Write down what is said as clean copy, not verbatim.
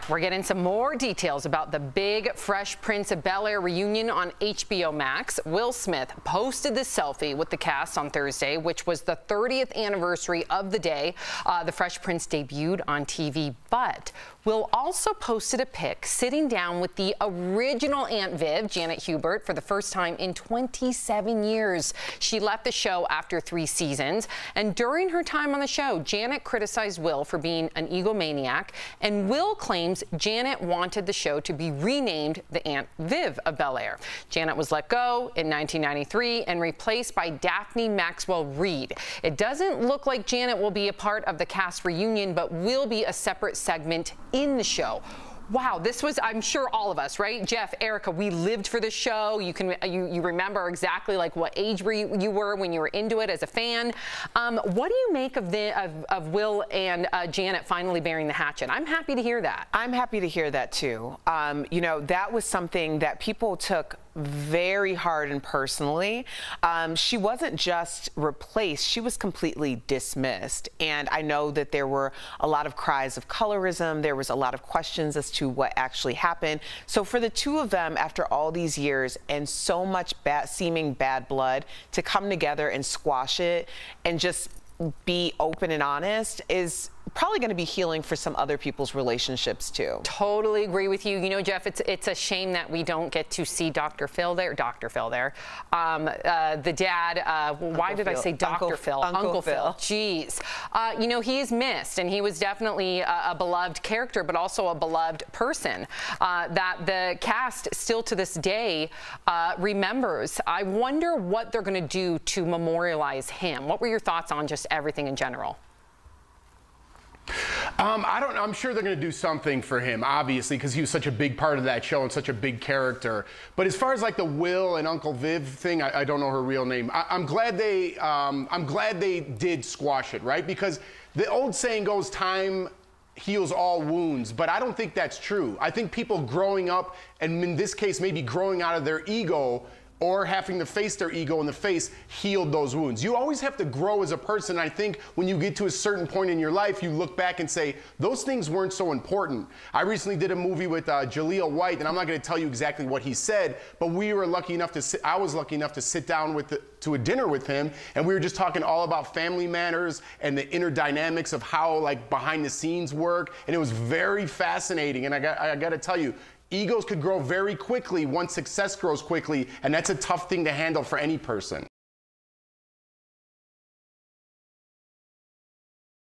We're getting some more details about the big Fresh Prince of Bel-Air reunion on HBO Max. Will Smith posted this selfie with the cast on Thursday, which was the 30th anniversary of the day the Fresh Prince debuted on TV. But Will also posted a pic sitting down with the original Aunt Viv, Janet Hubert, for the first time in 27 years. She left the show after 3 seasons, and during her time on the show, Janet criticized Will for being an egomaniac, and Will claims Janet wanted the show to be renamed the Aunt Viv of Bel-Air. Janet was let go in 1993 and replaced by Daphne Maxwell Reid. It doesn't look like Janet will be a part of the cast reunion, but will be a separate segment in the show. Wow, this was, I'm sure all of us, right? Jeff, Erica, we lived for this show. You remember exactly like what age you were when you were into it as a fan. What do you make of Will and Janet finally bearing the hatchet? I'm happy to hear that. I'm happy to hear that too. You know, that was something that people took very hard and personally. She wasn't just replaced, she was completely dismissed. And I know that there were a lot of cries of colorism. There was a lot of questions as to what actually happened. So for the two of them, after all these years and so much seeming bad blood, to come together and squash it and just be open and honest is probably going to be healing for some other people's relationships too. Totally agree with you. You know, Jeff, it's a shame that we don't get to see Dr. Phil there. The dad. Why did I say Dr. Phil? Uncle Phil. Jeez. You know, he is missed, and he was definitely a beloved character, but also a beloved person that the cast still to this day remembers. I wonder what they're going to do to memorialize him. What were your thoughts on just everything in general? I'm sure they're going to do something for him, obviously, because he was such a big part of that show and such a big character. But as far as like the Will and Uncle Viv thing, I don't know her real name. I'm glad they did squash it, right? Because the old saying goes, time heals all wounds, but I don't think that's true. I think people growing up, and in this case, maybe growing out of their ego, or having to face their ego in the face, healed those wounds. You always have to grow as a person. I think when you get to a certain point in your life, you look back and say, those things weren't so important. I recently did a movie with Jaleel White, and I'm not gonna tell you exactly what he said, but we were lucky enough to I was lucky enough to sit down to a dinner with him, and we were just talking all about family matters and the inner dynamics of how like behind the scenes work, and it was very fascinating. And I gotta tell you, egos could grow very quickly once success grows quickly, and that's a tough thing to handle for any person.